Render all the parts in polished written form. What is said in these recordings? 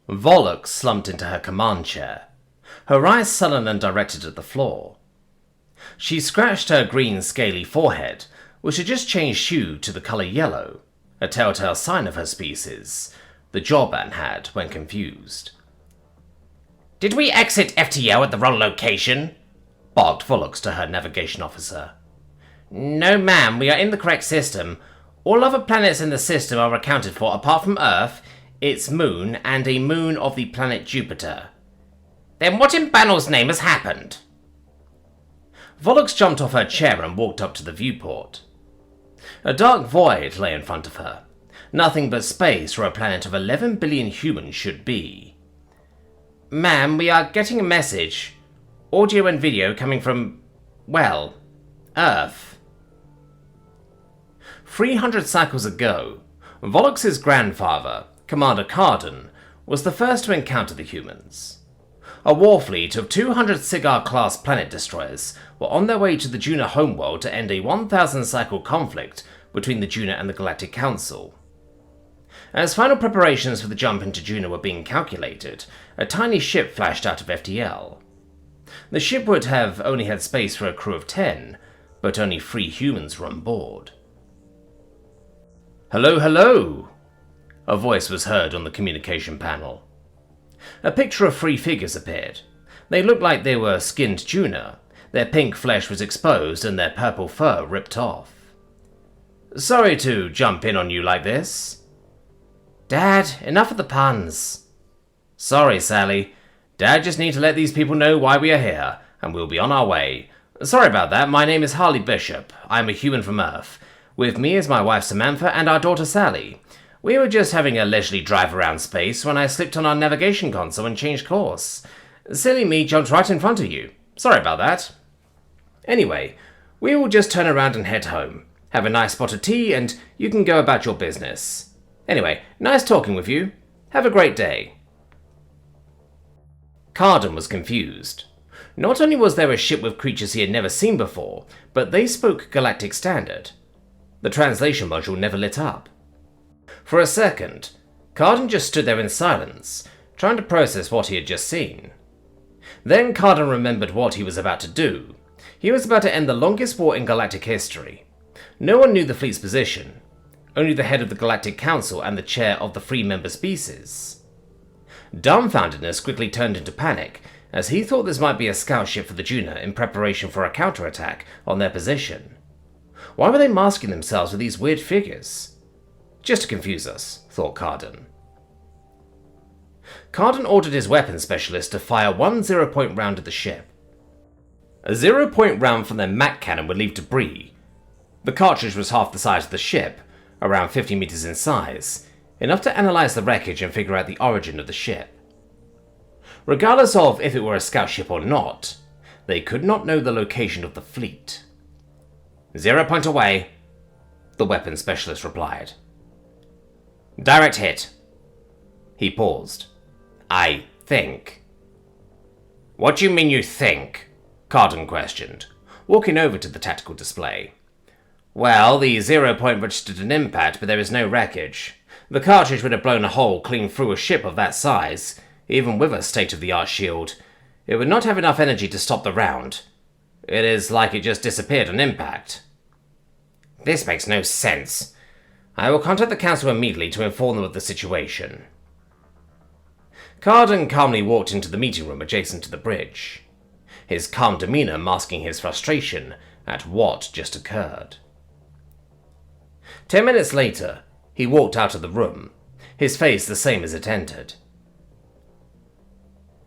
Volux slumped into her command chair, her eyes sullen and directed at the floor. She scratched her green, scaly forehead, which had just changed hue to the colour yellow, a telltale sign of her species, the Jorban had when confused. "Did we exit FTL at the wrong location?" barked Volux to her navigation officer. "No, ma'am, we are in the correct system. All other planets in the system are accounted for apart from Earth, its moon, and a moon of the planet Jupiter. Then what in Banner's name has happened?" Volux jumped off her chair and walked up to the viewport. A dark void lay in front of her, nothing but space where a planet of 11 billion humans should be. "Ma'am, we are getting a message. Audio and video coming from, well, Earth." 300 cycles ago, Volux's grandfather, Commander Carden, was the first to encounter the humans. A war fleet of 200 Cigar-class planet destroyers were on their way to the Juna homeworld to end a 1,000-cycle conflict between the Juna and the Galactic Council. As final preparations for the jump into Juna were being calculated, a tiny ship flashed out of FTL. The ship would have only had space for a crew of 10, but only 3 humans were on board. "Hello, hello!" a voice was heard on the communication panel. A picture of 3 figures appeared. They looked like they were skinned Juna. Their pink flesh was exposed and their purple fur ripped off. "Sorry to jump in on you like this." "Dad, enough of the puns." "Sorry, Sally. Dad just need to let these people know why we are here, and we'll be on our way. Sorry about that. My name is Harley Bishop. I am a human from Earth. With me is my wife Samantha and our daughter Sally. We were just having a leisurely drive around space when I slipped on our navigation console and changed course. Silly me jumped right in front of you. Sorry about that. Anyway, we will just turn around and head home. Have a nice spot of tea and you can go about your business. Anyway, nice talking with you. Have a great day." Carden was confused. Not only was there a ship with creatures he had never seen before, but they spoke Galactic Standard. The translation module never lit up. For a second, Carden just stood there in silence, trying to process what he had just seen. Then Carden remembered what he was about to do. He was about to end the longest war in galactic history. No one knew the fleet's position, only the head of the Galactic Council and the chair of the 3-member species. Dumbfoundedness quickly turned into panic, as he thought this might be a scout ship for the Juna in preparation for a counterattack on their position. Why were they masking themselves with these weird figures? Just to confuse us, thought Carden. Carden ordered his weapons specialist to fire 1 0-point round at the ship. A 0-point round from their Mac cannon would leave debris. The cartridge was half the size of the ship, around 50 meters in size, enough to analyze the wreckage and figure out the origin of the ship. Regardless of if it were a scout ship or not, they could not know the location of the fleet. 0 point away, the weapons specialist replied. "Direct hit." He paused. "I think." "What do you mean you think?" Carden questioned, walking over to the tactical display. "Well, the 0-point registered an impact, but there is no wreckage. The cartridge would have blown a hole clean through a ship of that size, even with a state-of-the-art shield. It would not have enough energy to stop the round. It is like it just disappeared on impact." "This makes no sense. I will contact the council immediately to inform them of the situation." Carden calmly walked into the meeting room adjacent to the bridge, his calm demeanor masking his frustration at what just occurred. 10 minutes later, he walked out of the room, his face the same as it entered.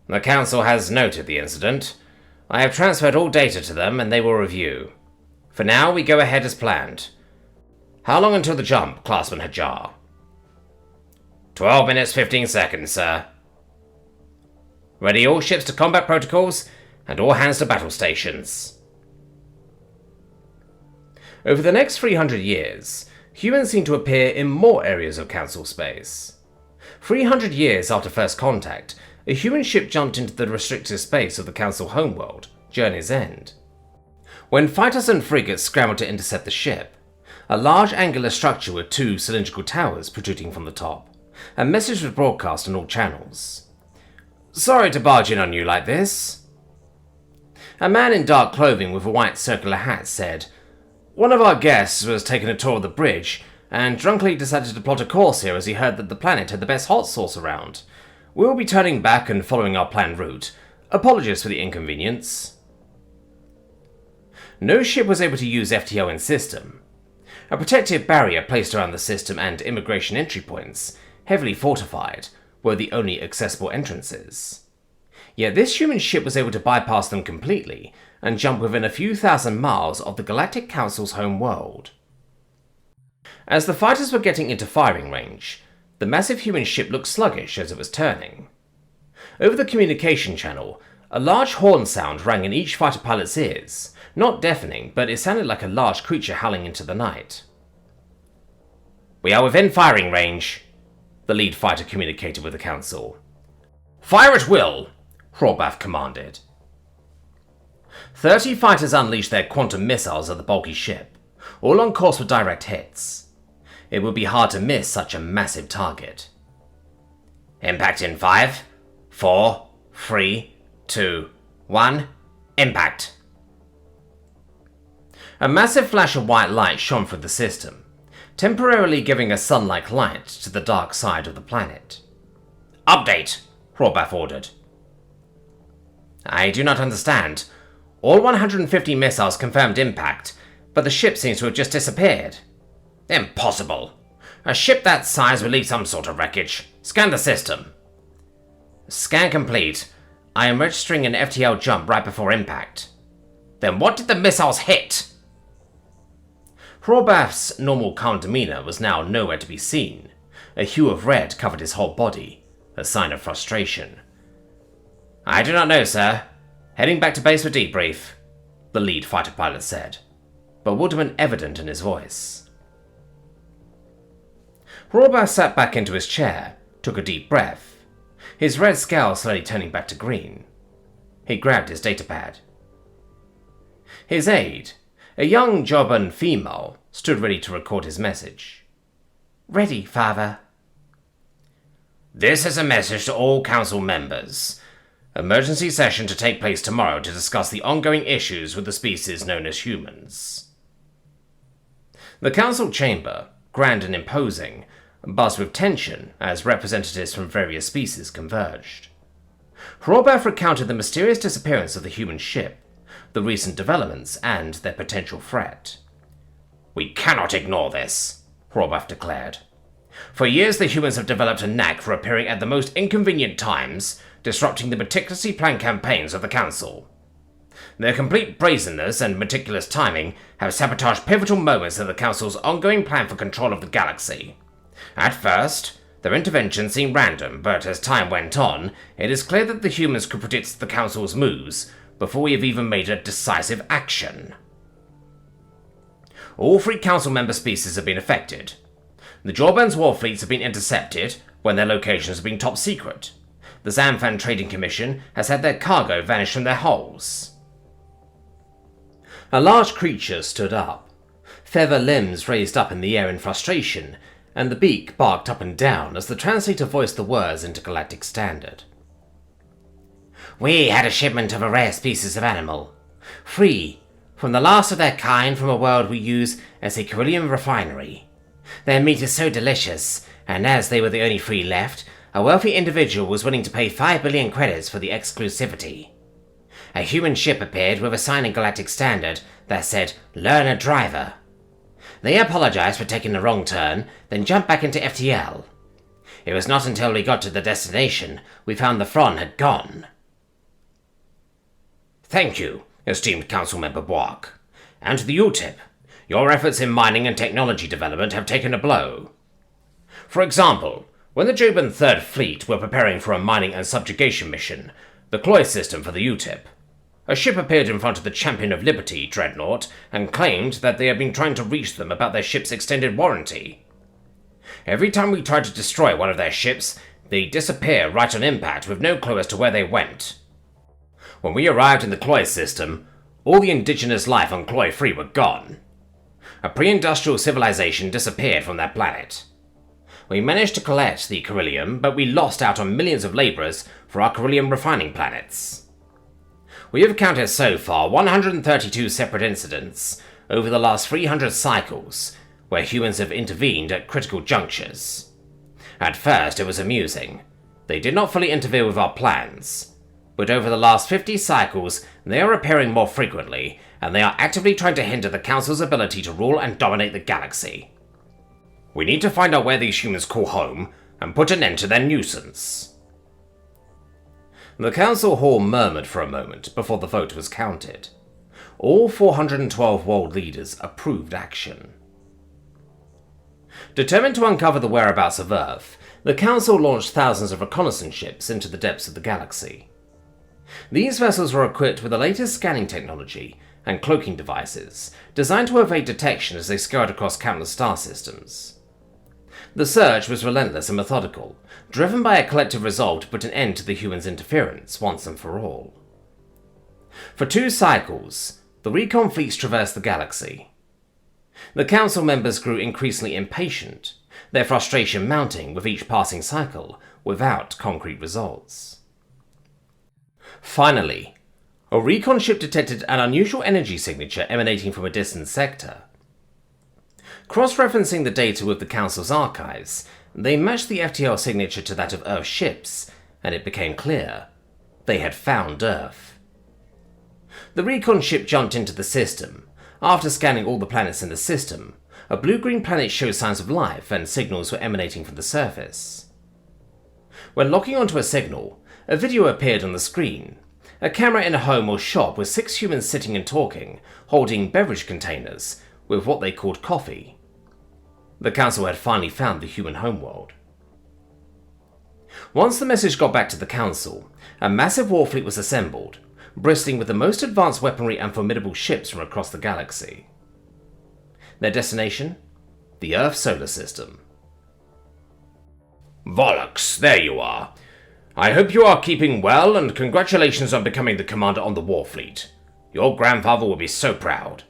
"The council has noted the incident. I have transferred all data to them and they will review. For now, we go ahead as planned. How long until the jump, Classman Hajar?" 12 minutes 15 seconds, sir." "Ready all ships to combat protocols and all hands to battle stations." Over the next 300 years, humans seem to appear in more areas of Council space. 300 years after first contact, a human ship jumped into the restricted space of the Council homeworld, Journey's End. When fighters and frigates scrambled to intercept the ship, a large angular structure with 2 cylindrical towers protruding from the top, A message was broadcast on all channels. "Sorry to barge in on you like this." A man in dark clothing with a white circular hat said, "One of our guests was taking a tour of the bridge and drunkenly decided to plot a course here as he heard that the planet had the best hot sauce around. We will be turning back and following our planned route. Apologies for the inconvenience." No ship was able to use FTL in system. A protective barrier placed around the system and immigration entry points, heavily fortified, were the only accessible entrances. Yet this human ship was able to bypass them completely and jump within a few thousand miles of the Galactic Council's home world. As the fighters were getting into firing range, the massive human ship looked sluggish as it was turning. Over the communication channel, a large horn sound rang in each fighter pilot's ears, not deafening, but it sounded like a large creature howling into the night. "We are within firing range," the lead fighter communicated with the Council. "Fire at will," Horbath commanded. 30 fighters unleashed their quantum missiles at the bulky ship, all on course for direct hits. It would be hard to miss such a massive target. "Impact in 5, 4, 3, 2, 1, impact." A massive flash of white light shone through the system, temporarily giving a sun-like light to the dark side of the planet. "Update," Horbath ordered. "I do not understand. All 150 missiles confirmed impact, but the ship seems to have just disappeared." "Impossible. A ship that size would leave some sort of wreckage. Scan the system." "Scan complete. I am registering an FTL jump right before impact." "Then what did the missiles hit?" Horbath's normal calm demeanor was now nowhere to be seen. A hue of red covered his whole body, a sign of frustration. "I do not know, sir. Heading back to base for debrief," the lead fighter pilot said, bewilderment evident in his voice. Horbath sat back into his chair, took a deep breath, his red scowl slowly turning back to green. He grabbed his datapad. His aide, a young Joban female, stood ready to record his message. "Ready, Father." "This is a message to all Council members. Emergency session to take place tomorrow to discuss the ongoing issues with the species known as humans." The Council chamber, grand and imposing, buzzed with tension as representatives from various species converged. Horbath recounted the mysterious disappearance of the human ship, the recent developments, and their potential threat. "We cannot ignore this," Horbath declared. "For years the humans have developed a knack for appearing at the most inconvenient times, disrupting the meticulously planned campaigns of the Council. Their complete brazenness and meticulous timing have sabotaged pivotal moments in the Council's ongoing plan for control of the galaxy. At first, their intervention seemed random, but as time went on, it is clear that the humans could predict the Council's moves before we have even made a decisive action. All 3 Council member species have been affected. The Jorban's war fleets have been intercepted when their locations have been top secret. The Xanthan Trading Commission has had their cargo vanish from their hulls." A large creature stood up, feather limbs raised up in the air in frustration, and the beak barked up and down as the translator voiced the words into Galactic Standard. "We had a shipment of a rare species of animal. 3, from the last of their kind from a world we use as a Corellian refinery. Their meat is so delicious, and as they were the only 3 left, a wealthy individual was willing to pay 5 billion credits for the exclusivity. A human ship appeared with a sign in Galactic Standard that said, 'Learner Driver.' They apologized for taking the wrong turn, then jumped back into FTL. It was not until we got to the destination we found the Fron had gone." "Thank you, esteemed Councilmember Boak. And to the UTIP, your efforts in mining and technology development have taken a blow. For example, when the Joban Third Fleet were preparing for a mining and subjugation mission, the Cloy system for the UTIP, a ship appeared in front of the Champion of Liberty dreadnought and claimed that they had been trying to reach them about their ship's extended warranty. Every time we tried to destroy one of their ships, they disappear right on impact with no clue as to where they went. When we arrived in the Cloy system, all the indigenous life on Cloy 3 were gone. A pre-industrial civilization disappeared from that planet. We managed to collect the beryllium, but we lost out on millions of laborers for our beryllium refining planets. We have counted so far 132 separate incidents over the last 300 cycles where humans have intervened at critical junctures. At first it was amusing. They did not fully interfere with our plans. But over the last 50 cycles, they are appearing more frequently, and they are actively trying to hinder the Council's ability to rule and dominate the galaxy. We need to find out where these humans call home, and put an end to their nuisance. The Council Hall murmured for a moment before the vote was counted. All 412 world leaders approved action. Determined to uncover the whereabouts of Earth, the Council launched thousands of reconnaissance ships into the depths of the galaxy. These vessels were equipped with the latest scanning technology and cloaking devices, designed to evade detection as they scurried across countless star systems. The search was relentless and methodical, driven by a collective resolve to put an end to the humans' interference once and for all. For 2 cycles, the recon fleets traversed the galaxy. The Council members grew increasingly impatient, their frustration mounting with each passing cycle without concrete results. Finally, a recon ship detected an unusual energy signature emanating from a distant sector. Cross-referencing the data with the Council's archives, they matched the FTL signature to that of Earth's ships, and it became clear they had found Earth. The recon ship jumped into the system. After scanning all the planets in the system, a blue-green planet showed signs of life and signals were emanating from the surface. When locking onto a signal, a video appeared on the screen. A camera in a home or shop with 6 humans sitting and talking, holding beverage containers with what they called coffee. The Council had finally found the human homeworld. Once the message got back to the Council, a massive war fleet was assembled, bristling with the most advanced weaponry and formidable ships from across the galaxy. Their destination? The Earth solar system. Volux, there you are. I hope you are keeping well, and congratulations on becoming the commander on the war fleet. Your grandfather will be so proud.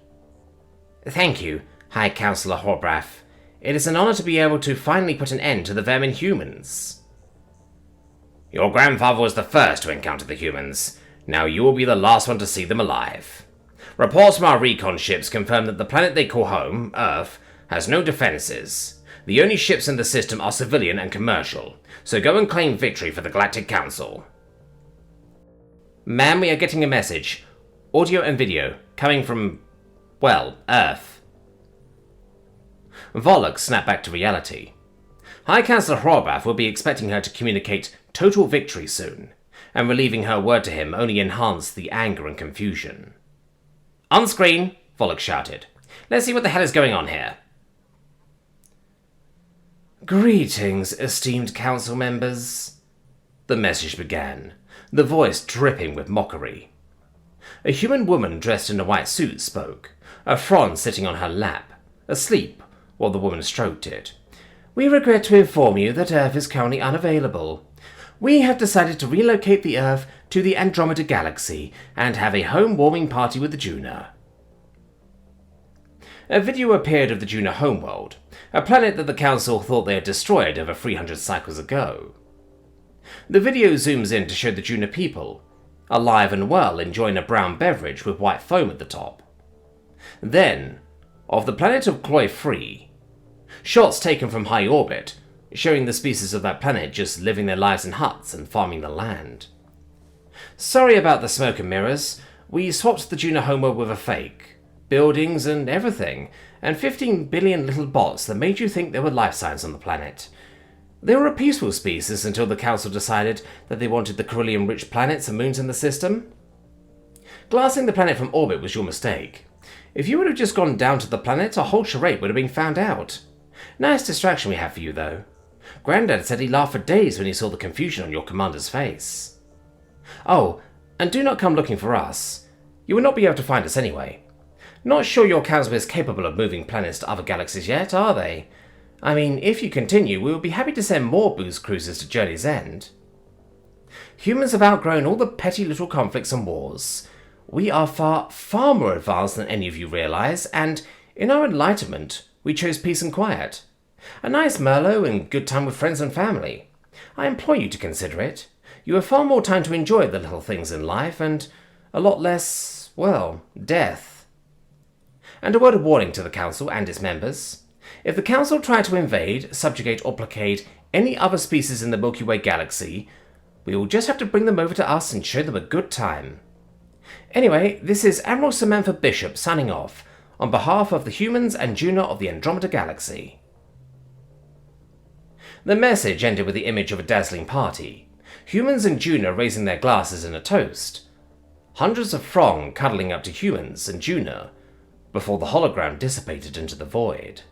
Thank you, High Councillor Horbrath. It is an honor to be able to finally put an end to the vermin humans. Your grandfather was the first to encounter the humans. Now you will be the last one to see them alive. Reports from our recon ships confirm that the planet they call home, Earth, has no defenses. The only ships in the system are civilian and commercial, so go and claim victory for the Galactic Council. Ma'am, we are getting a message. Audio and video, coming from, well, Earth. Volux snapped back to reality. High Councillor Horvath will be expecting her to communicate total victory soon, and relieving her word to him only enhanced the anger and confusion. On screen, Volux shouted. Let's see what the hell is going on here. Greetings, esteemed council members. The message began, the voice dripping with mockery. A human woman dressed in a white suit spoke, a frond sitting on her lap, asleep while the woman stroked it. We regret to inform you that Earth is currently unavailable. We have decided to relocate the Earth to the Andromeda Galaxy and have a home-warming party with the Juna. A video appeared of the Juna homeworld, a planet that the Council thought they had destroyed over 300 cycles ago. The video zooms in to show the Juna people, alive and well, enjoying a brown beverage with white foam at the top. Then, of the planet of Cloy-Free, shots taken from high orbit, showing the species of that planet just living their lives in huts and farming the land. Sorry about the smoke and mirrors. We swapped the Juna homeworld with a fake. Buildings and everything, and 15 billion little bots that made you think there were life signs on the planet. They were a peaceful species until the Council decided that they wanted the beryllium-rich planets and moons in the system. Glassing the planet from orbit was your mistake. If you would have just gone down to the planet, our whole charade would have been found out. Nice distraction we have for you, though. Grandad said he laughed for days when he saw the confusion on your commander's face. Oh, and do not come looking for us. You will not be able to find us anyway. Not sure your council is capable of moving planets to other galaxies yet, are they? I mean, if you continue, we will be happy to send more booze cruisers to Journey's End. Humans have outgrown all the petty little conflicts and wars. We are far, far more advanced than any of you realize, and in our enlightenment, we chose peace and quiet. A nice Merlot and good time with friends and family. I implore you to consider it. You have far more time to enjoy the little things in life, and a lot less, well, death. And a word of warning to the Council and its members. If the Council try to invade, subjugate, or placate any other species in the Milky Way galaxy, we will just have to bring them over to us and show them a good time. Anyway, this is Admiral Samantha Bishop signing off, on behalf of the humans and Juno of the Andromeda Galaxy. The message ended with the image of a dazzling party. Humans and Juno raising their glasses in a toast. Hundreds of Throng cuddling up to humans and Juno, before the hologram dissipated into the void.